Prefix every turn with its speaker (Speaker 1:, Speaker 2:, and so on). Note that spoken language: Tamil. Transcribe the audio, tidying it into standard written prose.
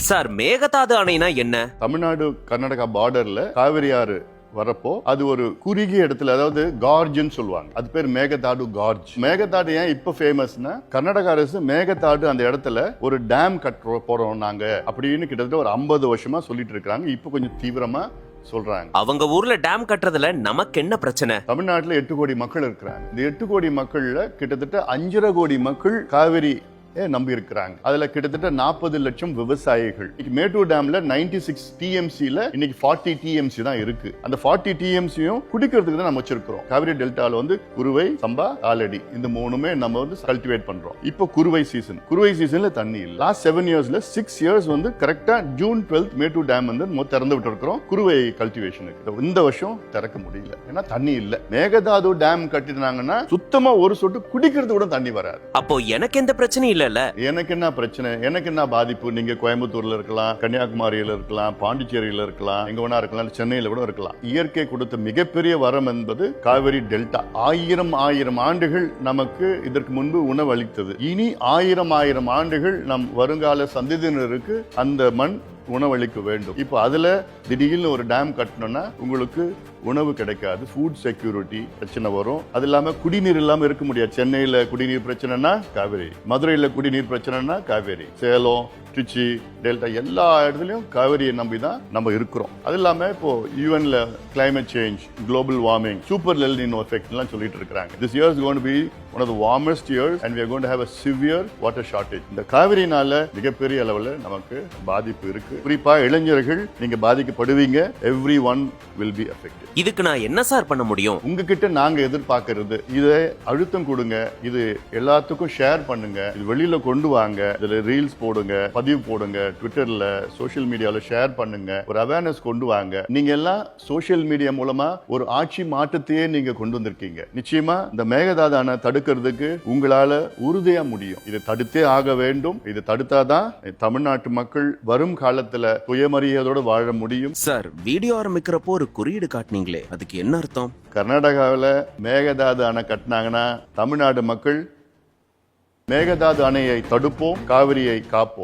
Speaker 1: சார், மேகதாது அணைனா என்ன?
Speaker 2: தமிழ்நாடு கர்நாடகா பார்டர்ல காவிரி ஆறு வரப்போ அது ஒரு குறுகிய இடத்துல, அதாவது கார்ஜ்னு சொல்லுவாங்க, அது பேர் மேகதாடு கார்ஜ். மேகதாடு ஏன் இப்ப ஃபேமஸ்னா, கர்நாடக அரசு மேகதாடு அந்த இடத்துல ஒரு டேம் போறோம் நாங்க அப்படின்னு கிட்டத்தட்ட ஒரு 50 வருஷமா சொல்லிட்டு இருக்காங்க. இப்ப கொஞ்சம் தீவிரமா சொல்றாங்க.
Speaker 1: அவங்க ஊர்ல டேம் கட்டுறதுல நமக்கு என்ன பிரச்சனை?
Speaker 2: தமிழ்நாட்டுல 8 கோடி மக்கள் இருக்கிறாங்க. இந்த 8 கோடி மக்கள்ல கிட்டத்தட்ட 5.5 கோடி மக்கள் காவிரி நம்பி இருக்கிறாங்க. அதுல கிட்டத்தட்ட 40 லட்சம் விவசாயிகள். மேட்டூர் டேம்ல 96 டிஎம்சில இன்னைக்கு 40 டிஎம்சி தான் இருக்கு. அந்த 40 டிஎம்சியும் குடிக்கிறதுக்கு தான் நம்ம வச்சிருக்கிறோம். காவிரி டெல்டால வந்து குறுவை, சம்பா, ஆலடி இந்த மூணுமே நம்ம வந்து கல்டிவேட் பண்றோம். இப்போ குறுவை சீசன்ல தண்ணி இல்ல. லாஸ்ட் 7 இயர்ஸ்ல 6 இயர்ஸ் வந்து கரெக்டா ஜூன் 12 மேட்டூர் டேம் வந்து திறந்து விட்டு இருக்கிறோம் குறுவை கல்டிவேஷனுக்கு. இந்த வருஷம் திறக்க முடியல, ஏன்னா தண்ணி இல்ல. மேகதாது டேம் கட்டினாங்கன்னா சுத்தமா ஒரு சொட்டு குடிக்கிறது கூட தண்ணி வராது.
Speaker 1: அப்போ எனக்கு எந்த பிரச்சனையும் இல்ல.
Speaker 2: எனக்கு என்ன பிரச்சனை, எனக்கு என்ன பாதிப்பு? நீங்க கோயம்புத்தூர்ல இருக்கலாம், கன்னியாகுமரியில இருக்கலாம், பாண்டிச்சேரியில இருக்கலாம், எங்க வேணா இருக்கலாம், சென்னையில கூட இருக்கலாம். இயற்கை கொடுத்த மிகப்பெரிய வரம் என்பது காவிரி டெல்டா. ஆயிரம் ஆண்டுகள் நமக்கு இதற்கு முன்பு உணவு அளித்தது. இனி ஆயிரம் ஆண்டுகள் நம் வருங்கால சந்ததியினருக்கு அந்த மண் உணவளிக்க வேண்டும். இப்போ அதுல திடீர்னு ஒரு டேம் கட்டணும்னா உங்களுக்கு உணவு கிடைக்காது, ஃபுட் செக்யூரிட்டி பிரச்சனை வரும். அது இல்லாம குடிநீர் இல்லாம இருக்க முடியாது. சென்னையில குடிநீர் பிரச்சனைனா காவேரி, மதுரையில குடிநீர் பிரச்சனைனா காவேரி, சேலம், திருச்சி, டெல்டா எல்லா இடத்துலயும் காவிரியை நம்பி தான் நம்ம இருக்கிறோம். அது இல்லாம இப்போ யூஎன்ல climate change, global warming, super El Nino effect எல்லாம் சொல்லிட்டு இருக்காங்க. This year is going to be one of the warmest years and we are going to have a severe water shortage. இந்த காவிரினால மிகப்பெரிய அளவுல நமக்கு பாதிப்பு இருக்கு. குறிப்பா இளைஞர்கள் நீங்க பாதிக்கப்படுவீங்க. everyone will be affected.
Speaker 1: இதுக்கு நான் என்ன சார் பண்ண முடியும்?
Speaker 2: உங்ககிட்ட நாங்க எதிர்பார்க்கிறது, இதை அழுத்தம் கொடுங்க, இது எல்லாத்துக்கும் ஷேர் பண்ணுங்க, இது வெளியில கொண்டு வாங்க, இதுல ரீல்ஸ் போடுங்க, பதிவு போடுங்க, ட்விட்டர்ல, சோசியல் மீடியால ஷேர் பண்ணுங்க, ஒரு அவேர்னஸ் கொண்டு வாங்க. நீங்க எல்லாம் சோசியல் மீடியா மூலமா ஒரு ஆட்சி மாற்றத்தையே நீங்க கொண்டு வந்திருக்கீங்க. நிச்சயமா இந்த மேகதாது அணை தடுக்கிறதுக்கு உங்களால உறுதியா முடியும். இதை தடுத்தே ஆக வேண்டும். இதை தடுத்தாதான் தமிழ்நாட்டு மக்கள் வரும் காலத்துல சுயமரியாதையோட வாழ முடியும்.
Speaker 1: சார், வீடியோ ஆரம்பிக்கிறப்போ ஒரு குறியீடு காட்டினீங்களே, அதுக்கு என்ன அர்த்தம்?
Speaker 2: கர்நாடகாவில் மேகதாது அணை கட்டினாங்கன்னா தமிழ்நாடு மக்கள் மேகதாது அணையை தடுப்போம், காவிரியை காப்போம்.